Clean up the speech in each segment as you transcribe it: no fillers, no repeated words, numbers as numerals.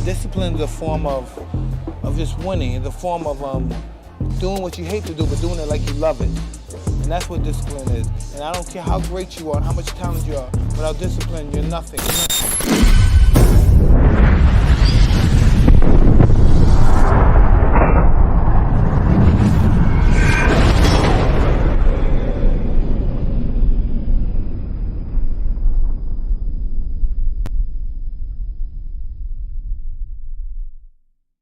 Discipline is a form of just winning. It's a form of doing what you hate to do, but doing it like you love it. And that's what discipline is. And I don't care how great you are and how much talent you are, without discipline, you're nothing.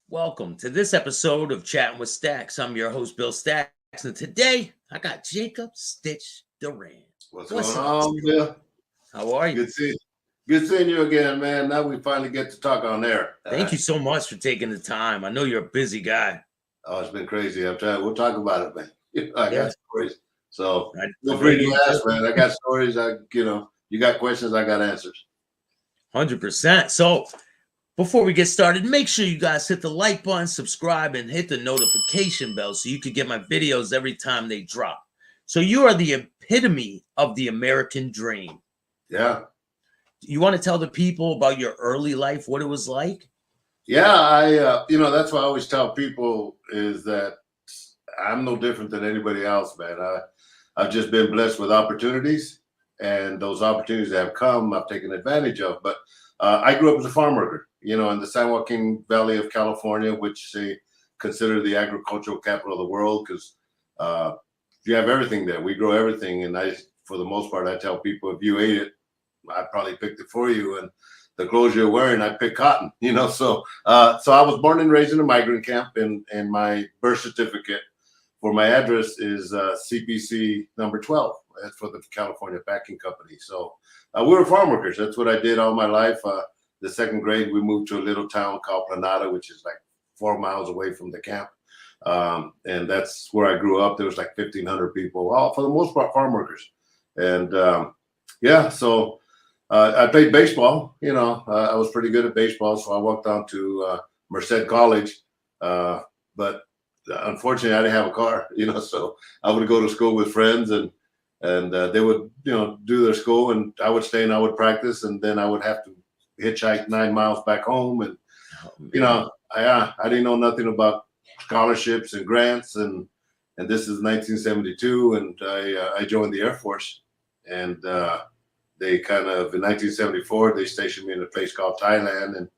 Welcome to this episode of Chattin with Staxx. I'm your host, Bill Staxx, and today I got Jocob Stitch Duran. What's going on, Bill? How are you? Good seeing you again, man. Now we finally get to talk on air. Thank you so much for taking the time. I know you're a busy guy. Oh, it's been crazy. I'm telling you, we'll talk about it, man. I got stories. So feel free to ask, man. I got stories. You got questions, I got answers. 100%. So before we get started, make sure you guys hit the like button, subscribe, and hit the notification bell so you can get my videos every time they drop. So you are the epitome of the American dream. Yeah. You want to tell the people about your early life, what it was like? Yeah, that's what I always tell people is that I'm no different than anybody else, man. I've just been blessed with opportunities, and those opportunities that have come, I've taken advantage of. But I grew up as a farm worker, in the San Joaquin Valley of California, which they consider the agricultural capital of the world because you have everything there. We grow everything. And for the most part, I tell people, if you ate it, I probably picked it for you. And the clothes you're wearing, I pick cotton, So I was born and raised in a migrant camp, and my birth certificate for my address is CPC number 12. That's for the California Packing Company. So we were farm workers. That's what I did all my life. The second grade, we moved to a little town called Planada, which is like 4 miles away from the camp. And that's where I grew up. There was like 1,500 people, all for the most part, farm workers. And so I played baseball. I was pretty good at baseball. So I walked on to Merced College. But unfortunately, I didn't have a car, so I would go to school with friends and they would, do their school, and I would stay and I would practice, and then I would have to hitchhike 9 miles back home. And, I didn't know nothing about scholarships and grants. And this is 1972. And I joined the Air Force, and they kind of, in 1974, they stationed me in a place called Thailand. And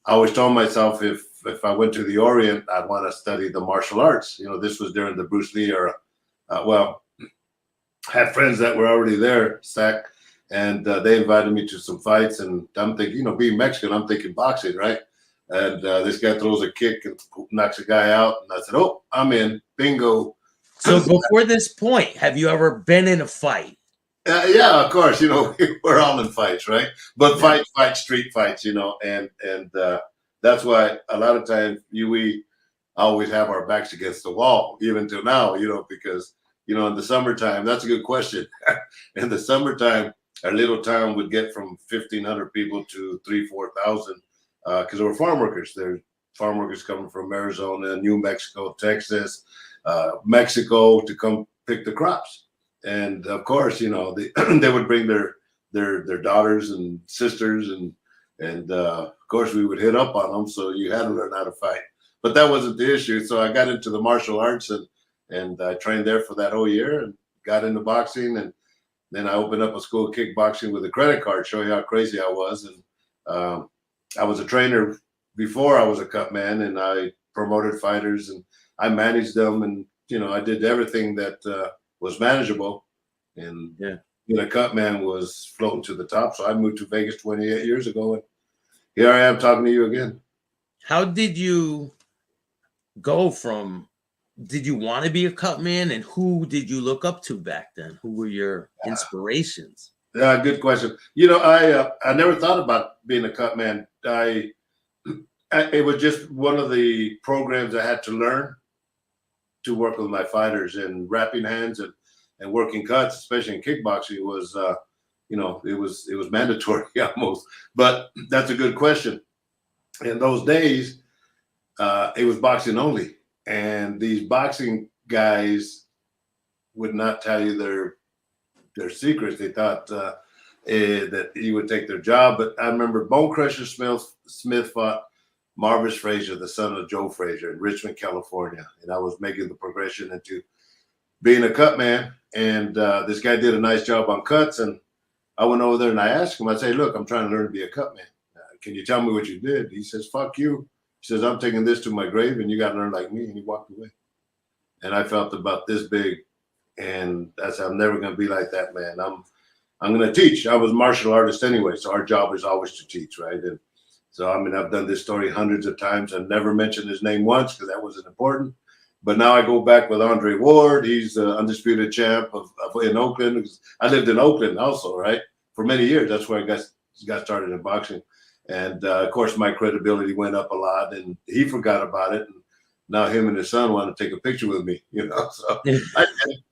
I always told myself if I went to the Orient, I'd want to study the martial arts. This was during the Bruce Lee era. Had friends that were already there, Staxx, and they invited me to some fights. And I'm thinking, being Mexican, I'm thinking boxing, right? And this guy throws a kick and knocks a guy out. And I said, oh, I'm in. Bingo. So before this point, have you ever been in a fight? Yeah, of course. We're all in fights, right? But street fights, and that's why a lot of times we always have our backs against the wall, even till now, because in the summertime, that's a good question. In the summertime, our little town would get from 1,500 people to 3,000-4,000 because there were farm workers. There's farm workers coming from Arizona, New Mexico, Texas, Mexico to come pick the crops. And of course, they would bring their daughters and sisters, and of course we would hit up on them. So you had to learn how to fight. But that wasn't the issue. So I got into the martial arts and I trained there for that whole year and got into boxing. And then I opened up a school of kickboxing with a credit card, show you how crazy I was. And I was a trainer before I was a cutman, and I promoted fighters and I managed them. And, I did everything that was manageable. And being a cutman was floating to the top. So I moved to Vegas 28 years ago. And here I am talking to you again. How did you go from... Did you want to be a cutman, and who did you look up to back then? Who were your inspirations? Yeah, good question. I never thought about being a cutman. It was just one of the programs I had to learn to work with my fighters, and wrapping hands and working cuts, especially in kickboxing, was it was mandatory almost. But that's a good question. In those days, it was boxing only. And these boxing guys would not tell you their secrets. They thought that he would take their job. But I remember Bone Crusher Smith fought Marvis Frazier, the son of Joe Frazier in Richmond, California. And I was making the progression into being a cut man. And this guy did a nice job on cuts. And I went over there and I asked him, I say, look, I'm trying to learn to be a cut man. Can you tell me what you did? He says, fuck you. He says, I'm taking this to my grave and you got to learn like me. And he walked away. And I felt about this big. And I said, I'm never going to be like that, man. I'm going to teach. I was a martial artist anyway. So our job is always to teach, right? And so, I mean, I've done this story hundreds of times. I've never mentioned his name once because that wasn't important. But now I go back with Andre Ward. He's the undisputed champ in Oakland. I lived in Oakland also, right? For many years. That's where I got started in boxing. And, of course, my credibility went up a lot. And he forgot about it. And now him and his son want to take a picture with me, you know. So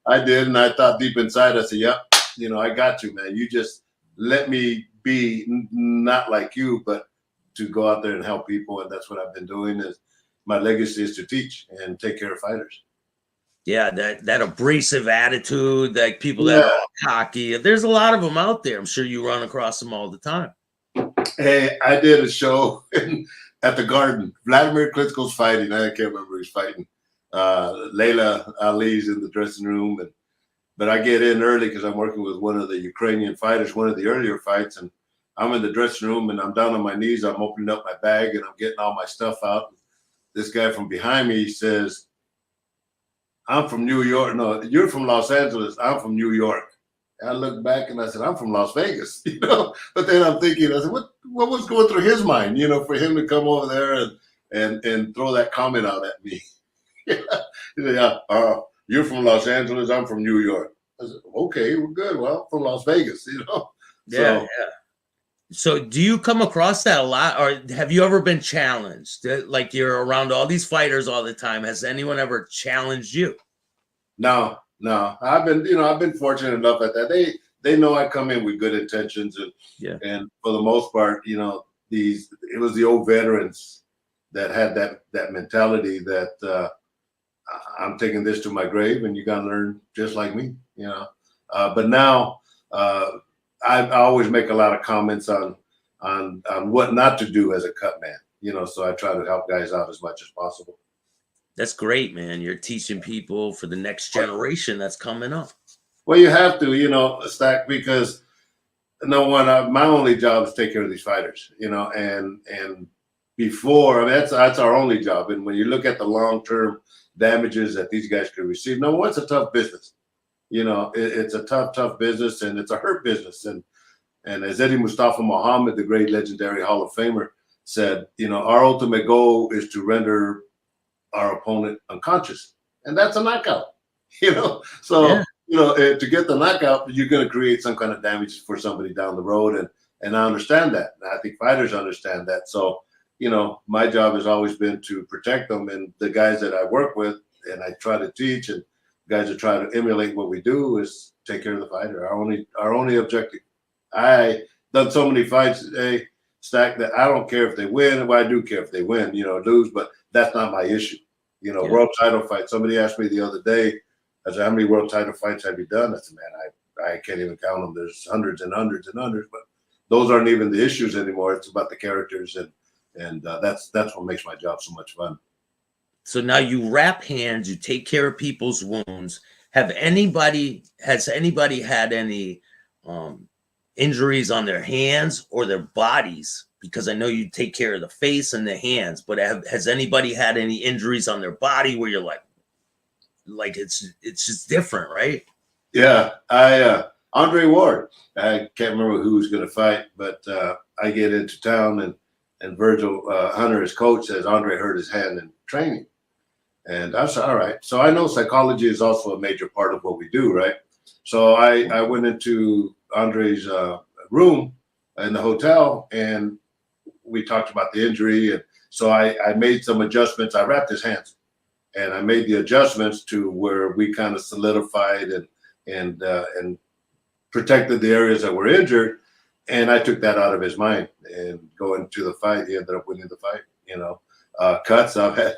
I did. And I thought deep inside, I said, yep, you know, I got you, man. You just let me be not like you, but to go out there and help people. And that's what I've been doing. Is my legacy is to teach and take care of fighters. Yeah, that abrasive attitude, like people that are cocky. There's a lot of them out there. I'm sure you run across them all the time. Hey, I did a show at the Garden. Vladimir Klitschko's fighting. I can't remember who's fighting. Layla Ali's in the dressing room. But I get in early because I'm working with one of the Ukrainian fighters, one of the earlier fights. And I'm in the dressing room and I'm down on my knees. I'm opening up my bag and I'm getting all my stuff out. This guy from behind me says, I'm from New York. No, you're from Los Angeles. I'm from New York. And I looked back and I said, I'm from Las Vegas, you know. But then I'm thinking, I said, what was going through his mind, you know, for him to come over there and throw that comment out at me. He said, you're from Los Angeles. I'm from New York. I said, okay, we're good. Well, I'm from Las Vegas, you know. Yeah. So do you come across that a lot, or have you ever been challenged? Like you're around all these fighters all the time. Has anyone ever challenged you? No. I've been fortunate enough at that. They know I come in with good intentions, and for the most part, you know, it was the old veterans that had that mentality that I'm taking this to my grave, and you got to learn just like me, you know. But now I always make a lot of comments on what not to do as a cut man, you know. So I try to help guys out as much as possible. That's great, man. You're teaching people for the next generation that's coming up. Well, you have to, you know, Staxx, because my only job is to take care of these fighters, you know, and before, I mean, that's our only job. And when you look at the long-term damages that these guys could receive, number one, it's a tough business. You know, it's a tough business, and it's a hurt business. And as Eddie Mustafa Muhammad, the great legendary Hall of Famer, said, you know, our ultimate goal is to render our opponent unconscious, and that's a knockout, you know. So you know, to get the knockout, you're going to create some kind of damage for somebody down the road, and I understand that, and I think fighters understand that. So you know, my job has always been to protect them, and the guys that I work with and I try to teach, and guys that try to emulate what we do, is take care of the fighter. Our only objective. I done so many fights, Staxx, that I don't care if they win. Well, I do care if they win, you know, lose, but that's not my issue. You know, world title fight. Somebody asked me the other day, I said, how many world title fights have you done? I said, man, I can't even count them. There's hundreds and hundreds and hundreds, but those aren't even the issues anymore. It's about the characters, and that's what makes my job so much fun. So now you wrap hands, you take care of people's wounds. Has anybody had any injuries on their hands or their bodies? Because I know you take care of the face and the hands, but has anybody had any injuries on their body where you're like it's just different, right? Yeah, Andre Ward. I can't remember who was going to fight, but I get into town and Virgil Hunter, his coach, says Andre hurt his hand in training, and I said, all right. So I know psychology is also a major part of what we do, right? So I went into Andre's room in the hotel, and we talked about the injury, and so I made some adjustments. I wrapped his hands, and I made the adjustments to where we kind of solidified and protected the areas that were injured, and I took that out of his mind. And going to the fight, he ended up winning the fight. You know, cuts. I've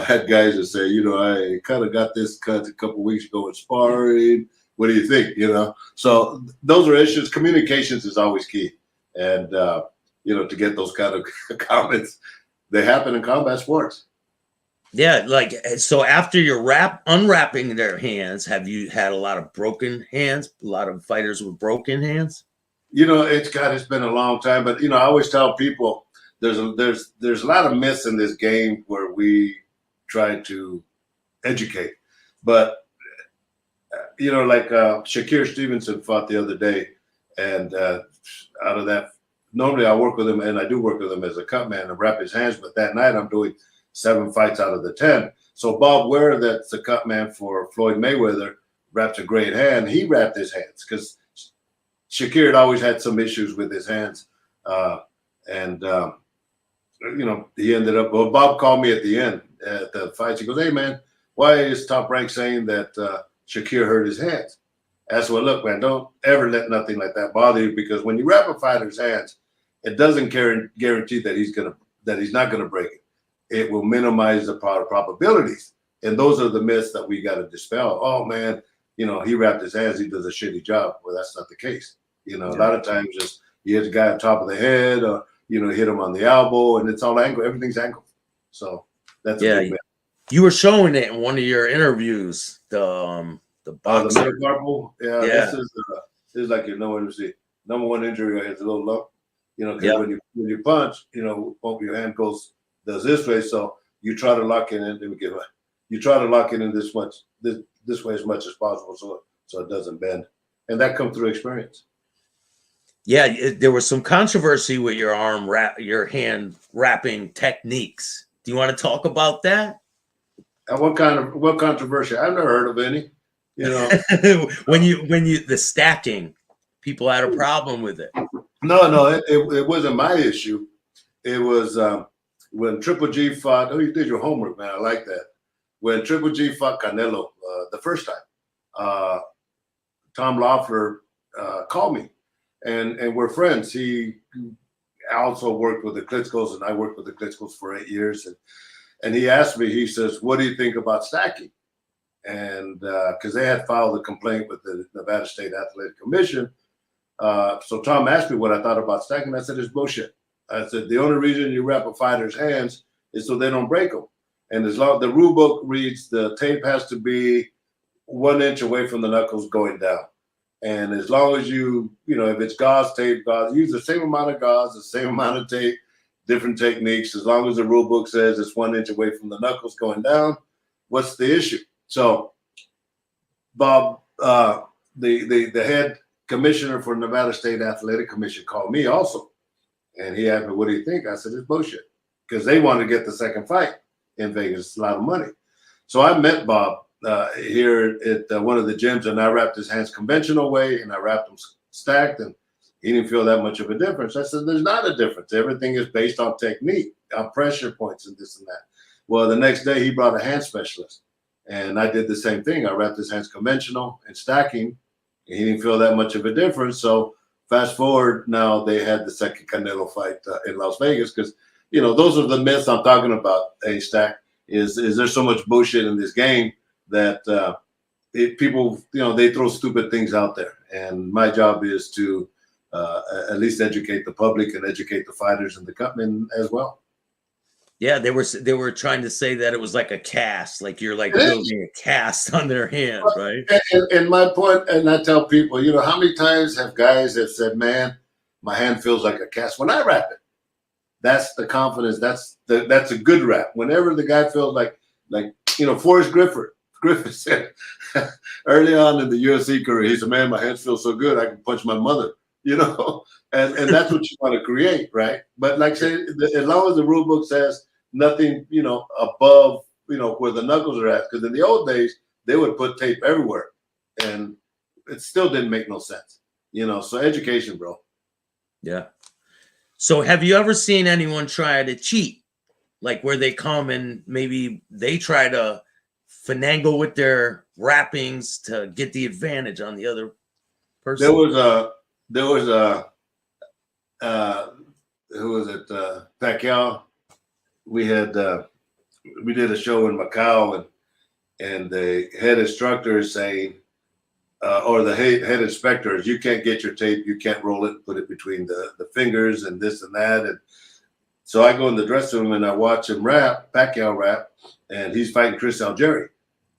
had guys that say, you know, I kind of got this cut a couple of weeks ago in sparring. What do you think? You know, so those are issues. Communications is always key, and you know, to get those kind of comments, they happen in combat sports. Yeah, like so after you're unwrapping their hands, have you had a lot of broken hands? A lot of fighters with broken hands? It's been a long time, but I always tell people there's a lot of myths in this game where we try to educate, but like Shakir Stevenson fought the other day, and out of that, normally I work with him, and I do work with him as a cutman and wrap his hands, but that night I'm doing 7 fights out of the 10. So Bob Ware, that's the cutman for Floyd Mayweather, wraps a great hand. He wrapped his hands because Shakir had always had some issues with his hands, and he ended up. Well, Bob called me at the end at the fights. He goes, "Hey man, why is Top Rank saying that Shakir hurt his hands?" I said, "Well, look, man, don't ever let nothing like that bother you, because when you wrap a fighter's hands, it doesn't guarantee that he's not gonna break it. It will minimize the probabilities, and those are the myths that we got to dispel. Oh man, he wrapped his hands, he does a shitty job. Well, that's not the case. A lot of times just you hit the guy on top of the head, or hit him on the elbow, and it's all angle. Everything's angled. So that's a big myth. You were showing it in one of your interviews. The boxer. The metacarpal. Yeah. This is like your number one injury. It's a little lump. Because when you punch, your hand does this way. So you try to lock it in. You try to lock it in this way as much as possible, so it doesn't bend, and that comes through experience. Yeah, there was some controversy with your your hand wrapping techniques. Do you want to talk about that? What controversy? I've never heard of any. when you the stacking, people had a problem with it. No, it wasn't my issue. It was when Triple G fought. Oh, you did your homework, man. I like that. When Triple G fought Canelo the first time, Tom Loeffler called me, and we're friends. He also worked with the Klitschko's, and I worked with the Klitschko's for 8 years. And he asked me, he says, "What do you think about stacking?" And because they had filed a complaint with the Nevada State Athletic Commission. So Tom asked me what I thought about stacking. I said, "It's bullshit." I said, "The only reason you wrap a fighter's hands is so they don't break them. And as long the rule book reads, the tape has to be 1 inch away from the knuckles going down. And as long as if it's gauze, tape, gauze, use the same amount of gauze, the same amount of tape, different techniques. As long as the rule book says it's 1 inch away from the knuckles going down, what's the issue?" So Bob, the head commissioner for Nevada State Athletic Commission, called me also. And he asked me, "What do you think?" I said, "It's bullshit," because they want to get the second fight in Vegas. It's a lot of money. So I met Bob here at one of the gyms, and I wrapped his hands conventional way, and I wrapped them stacked, and he didn't feel that much of a difference. I said, "There's not a difference. Everything is based on technique, on pressure points, and this and that." Well, the next day he brought a hand specialist, and I did the same thing. I wrapped his hands conventional and stacking, and he didn't feel that much of a difference. So fast forward, now they had the second Canelo fight in Las Vegas, because those are the myths I'm talking about. A Stack is there so much bullshit in this game that people they throw stupid things out there, and my job is to at least educate the public and educate the fighters and the cutmen as well. Yeah, they were trying to say that it was like a cast, like you're like building a cast on their hand, right? And my point, and I tell people, how many times have guys that said, "Man, my hand feels like a cast when I wrap it." That's the confidence. That's a good wrap. Whenever the guy feels like Forrest Griffith said early on in the UFC career, he said, "Man, my hands feel so good, I can punch my mother." And that's what you want to create, right? But like I said, as long as the rule book says nothing, above, where the knuckles are at, because in the old days they would put tape everywhere, and it still didn't make no sense, So education, bro. Yeah. So have you ever seen anyone try to cheat, like where they come and maybe they try to finagle with their wrappings to get the advantage on the other person? There was a who was it? Pacquiao. We did a show in Macau, and the head instructor is saying, or the head inspector is, "You can't get your tape, you can't roll it, put it between the fingers and this and that." And So I go in the dressing room and I watch him Pacquiao rap, and he's fighting Chris Algieri,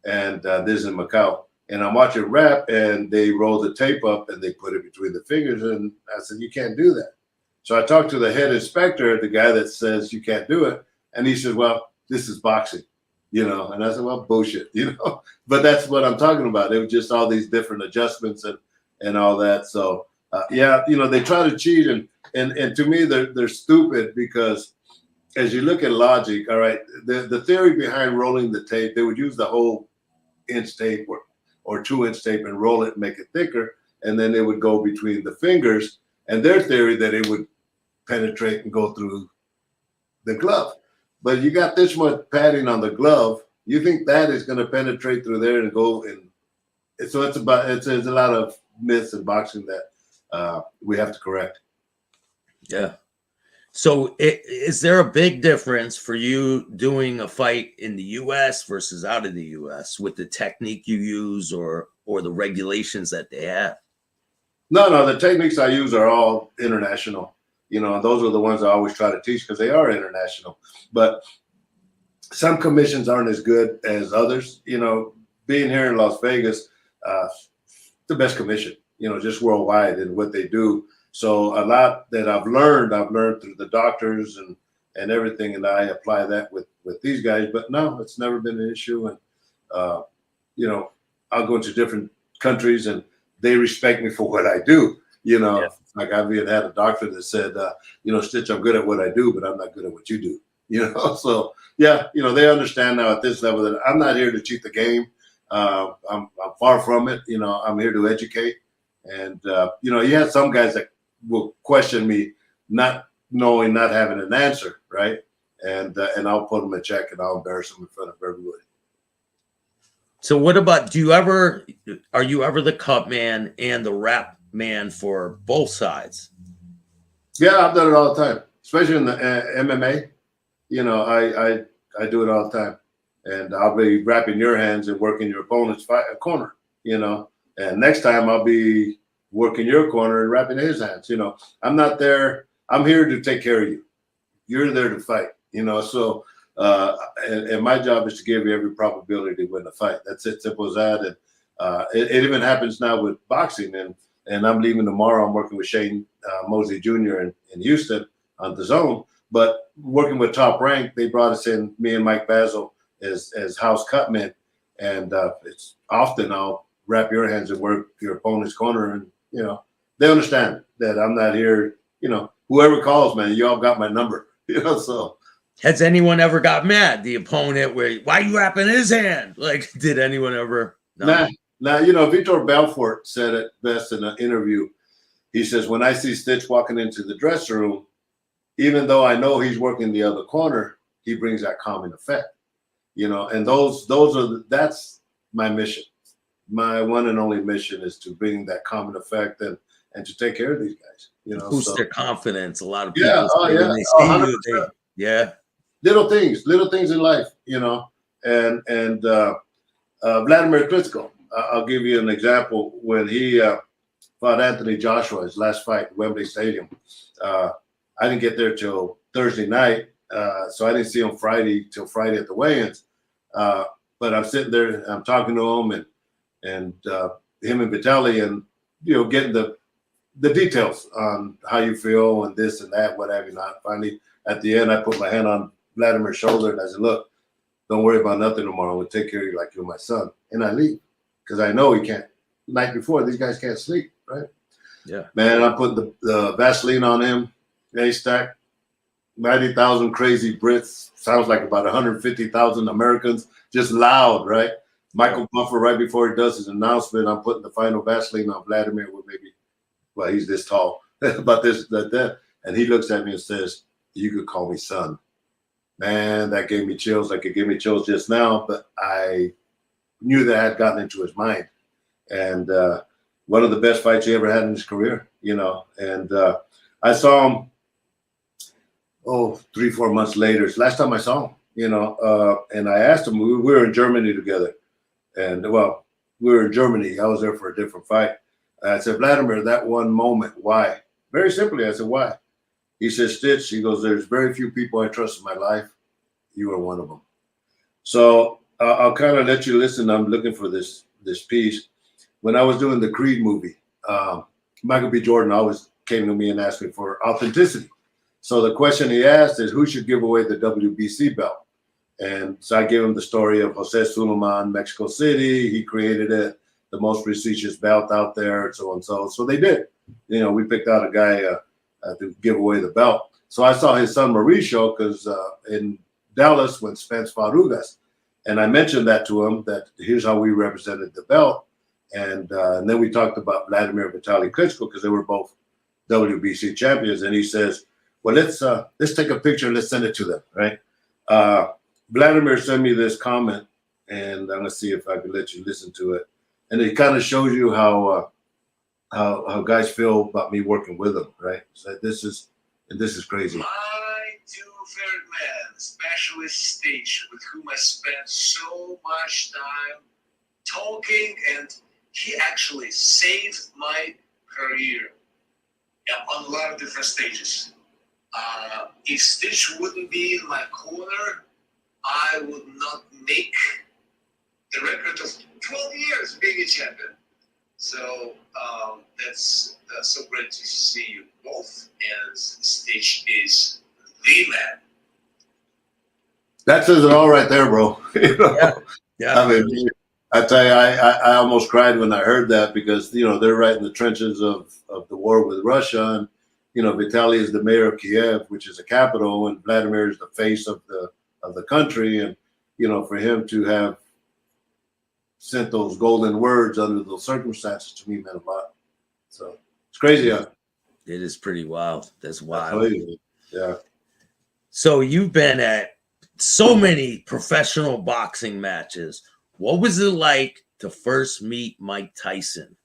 and this is in Macau. And I'm watching rap, and they roll the tape up and they put it between the fingers. And I said, you can't do that. So I talked to the head inspector, the guy that says you can't do it, and he said, well, this is boxing, And I said, well, bullshit, But that's what I'm talking about. It was just all these different adjustments and all that. So yeah, they try to cheat, and to me they're stupid, because as you look at logic, all right, the theory behind rolling the tape, they would use the whole inch tape or 2-inch tape and roll it and make it thicker, and then it would go between the fingers, and their theory that it would penetrate and go through the glove. But you got this much padding on the glove, you think that is going to penetrate through there and go in. So it's a lot of myths in boxing that we have to correct. Yeah. So is there a big difference for you doing a fight in the U.S. versus out of the U.S. with the technique you use or the regulations that they have? No, the techniques I use are all international. Those are the ones I always try to teach because they are international. But some commissions aren't as good as others. Being here in Las Vegas, the best commission, just worldwide in what they do. So a lot that I've learned through the doctors and everything, and I apply that with these guys. But no, it's never been an issue. And I'll go into different countries and they respect me for what I do. Yeah. Like I've even had a doctor that said, Stitch, I'm good at what I do, but I'm not good at what you do. So yeah, they understand now at this level that I'm not here to cheat the game. I'm far from it. I'm here to educate. And you have some guys that will question me, not knowing, not having an answer, right? And I'll put them in check and I'll embarrass them in front of everybody. So what about, are you ever the cut man and the rap man for both sides? Yeah, I've done it all the time, especially in the MMA. I do it all the time, and I'll be wrapping your hands and working your opponent's corner. And next time I'll be working your corner and wrapping his hands. I'm not there. I'm here to take care of you. You're there to fight. So and my job is to give you every probability to win the fight. That's it, simple as that. And it even happens now with boxing, and I'm leaving tomorrow. I'm working with Shane Mosley Jr. in Houston on the zone, but working with Top Rank, they brought us in, me and Mike Basil as house cutmen, and it's often I'll wrap your hands and work your opponent's corner, and they understand that I'm not here. Whoever calls, man, you all got my number. So. Has anyone ever got mad? The opponent, why you wrapping his hand? Like, did anyone ever? No. Nah, Vitor Belfort said it best in an interview. He says, when I see Stitch walking into the dressing room, even though I know he's working the other corner, he brings that calming effect. And that's my mission. My one and only mission is to bring that calming effect and to take care of these guys. Boost their confidence. A lot of people when they see you, yeah. Little things in life, and Vladimir Klitschko. I'll give you an example. When he fought Anthony Joshua, his last fight at Wembley Stadium, I didn't get there till Thursday night, so I didn't see him till Friday at the weigh-ins. But I'm sitting there, and I'm talking to him, and him and Vitaly, and getting the details on how you feel and this and that, what have you not. Finally, at the end, I put my hand on Vladimir's shoulder and I said, look, don't worry about nothing tomorrow. We'll take care of you like you're my son. And I leave because I know he can't. The night before, these guys can't sleep, right? Yeah. Man, I put the Vaseline on him. They stacked 90,000 crazy Brits. Sounds like about 150,000 Americans. Just loud, right? Michael Buffer, right before he does his announcement, I'm putting the final Vaseline on Vladimir with maybe, well, he's this tall, about this, that. And he looks at me and says, you could call me son. Man, that gave me chills. Like it gave me chills just now, but I knew that I had gotten into his mind. And one of the best fights he ever had in his career, And I saw him, 3-4 months later. It's the last time I saw him, and I asked him, we were in Germany together. And, well, we were in Germany. I was there for a different fight. I said, Vladimir, that one moment, why? Very simply, I said, why? He says, Stitch, he goes, there's very few people I trust in my life. You are one of them. So I'll kind of let you listen. I'm looking for this piece. When I was doing the Creed movie, Michael B. Jordan always came to me and asked me for authenticity. So the question he asked is, who should give away the WBC belt? And so I gave him the story of Jose Sulaiman, Mexico City. He created it, the most prestigious belt out there, so and so. So they did. You know, we picked out a guy to give away the belt. So I saw his son Mauricio because in Dallas when Spence fought Ugas. And I mentioned that to him, that here's how we represented the belt. And then we talked about Vladimir Vitaly Klitschko because they were both WBC champions. And he says, well, let's take a picture and let's send it to them, right? Vladimir sent me this comment, and I'm going to see if I can let you listen to it. And it kind of shows you how guys feel about me working with them, right? So this is crazy. My two favorite men, especially Stitch, with whom I spent so much time talking, and he actually saved my career on a lot of different stages. If Stitch wouldn't be in my corner, I would not make the record of 12 years being a champion. So that's so great to see you both, and Stitch is the man. That says it all right there, bro. You know? Yeah. I mean, I tell you, I almost cried when I heard that because, you know, they're right in the trenches of the war with Russia. And, you know, Vitaly is the mayor of Kiev, which is the capital, and Vladimir is the face of the country. And, you know, for him to have sent those golden words under those circumstances to me meant a lot. So it's crazy. It is pretty wild. That's wild. Yeah. So you've been at so many professional boxing matches. What was it like to first meet Mike Tyson?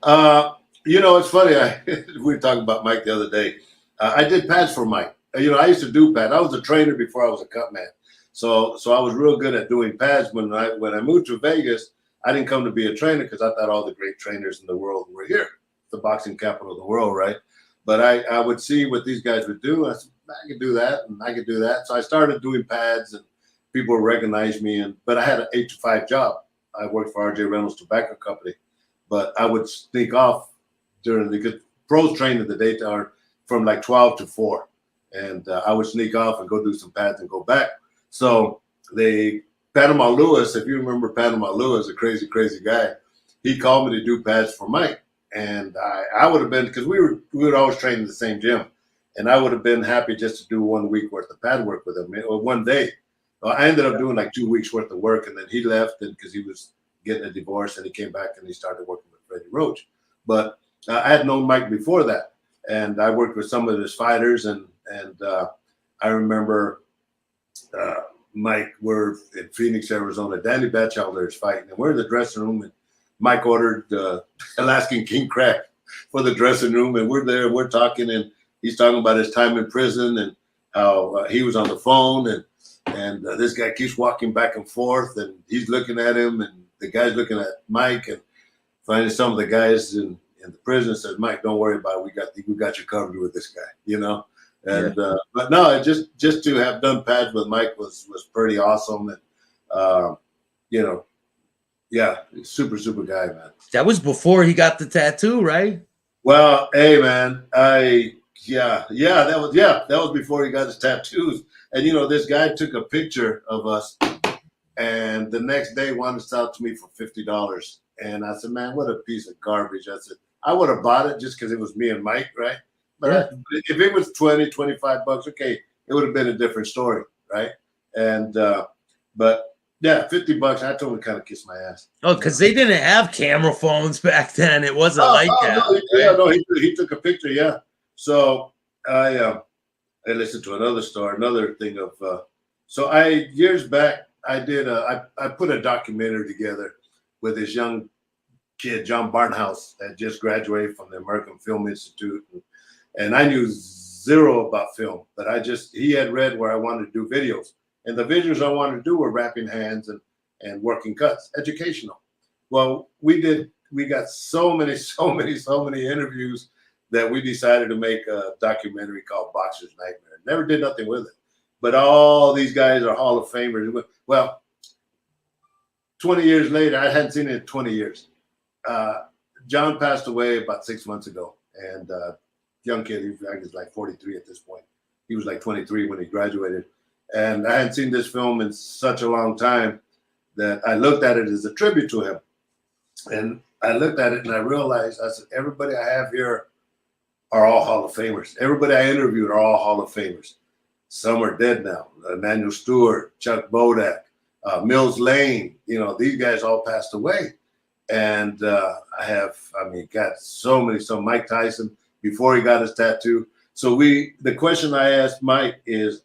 You know, it's funny. We were talking about Mike the other day. I did pads for Mike. You know, I used to do pads. I was a trainer before I was a cutman. So I was real good at doing pads. When I moved to Vegas, I didn't come to be a trainer because I thought all the great trainers in the world were here, the boxing capital of the world, right? But I would see what these guys would do. I said, I could do that, and I could do that. So I started doing pads, and people recognized me. But I had an 8-to-5 job. I worked for R.J. Reynolds Tobacco Company, but I would sneak off during the pros train in the daytime from like 12 to 4, and I would sneak off and go do some pads and go back. So Panama Lewis, if you remember Panama Lewis, a crazy guy, he called me to do pads for Mike. And I would have been, because we would always train in the same gym, and I would have been happy just to do 1 week worth of pad work with him, or one day. I ended up doing like 2 weeks worth of work, and then he left because he was getting a divorce, and he came back and he started working with Freddie Roach. But I had known Mike before that, and I worked with some of his fighters, and I remember Mike, we're in Phoenix, Arizona. Danny Batchelder is fighting, and we're in the dressing room, and Mike ordered Alaskan King Crack for the dressing room, and we're there, we're talking, and he's talking about his time in prison and how he was on the phone, and this guy keeps walking back and forth, and he's looking at him, and the guy's looking at Mike, and finally some of the guys in the prison says, Mike, don't worry about it. We got you covered with this guy, you know? And but no, just to have done pads with Mike was pretty awesome, and you know, yeah, super guy, man. That was before he got the tattoo, right? Well, hey, man, that was before he got his tattoos. And you know, this guy took a picture of us, and the next day wanted to sell it to me for $50. And I said, man, what a piece of garbage. I said, I would have bought it just because it was me and Mike, right? But if it was $20, $25, okay, it would have been a different story, right? And but yeah, $50. I told him to kind of kiss my ass. Oh, because they didn't have camera phones back then. It wasn't that. No, he took a picture. Yeah. So I listened to another thing of. So years back I did I put a documentary together with this young kid, John Barnhouse, that just graduated from the American Film Institute. And I knew zero about film, but he had read where I wanted to do videos. And the videos I wanted to do were wrapping hands and working cuts, educational. Well, we got so many interviews that we decided to make a documentary called Boxer's Nightmare. Never did nothing with it. But all these guys are Hall of Famers. Well, 20 years later, I hadn't seen it in 20 years. John passed away about 6 months ago. And young kid, he was like 43 at this point. He was like 23 when he graduated. And I hadn't seen this film in such a long time that I looked at it as a tribute to him. And I looked at it and I realized, I said, everybody I have here are all Hall of Famers. Everybody I interviewed are all Hall of Famers. Some are dead now. Emanuel Stewart, Chuck Bodak, Mills Lane, you know, these guys all passed away. And got so Mike Tyson before he got his tattoo. So the question I asked Mike is,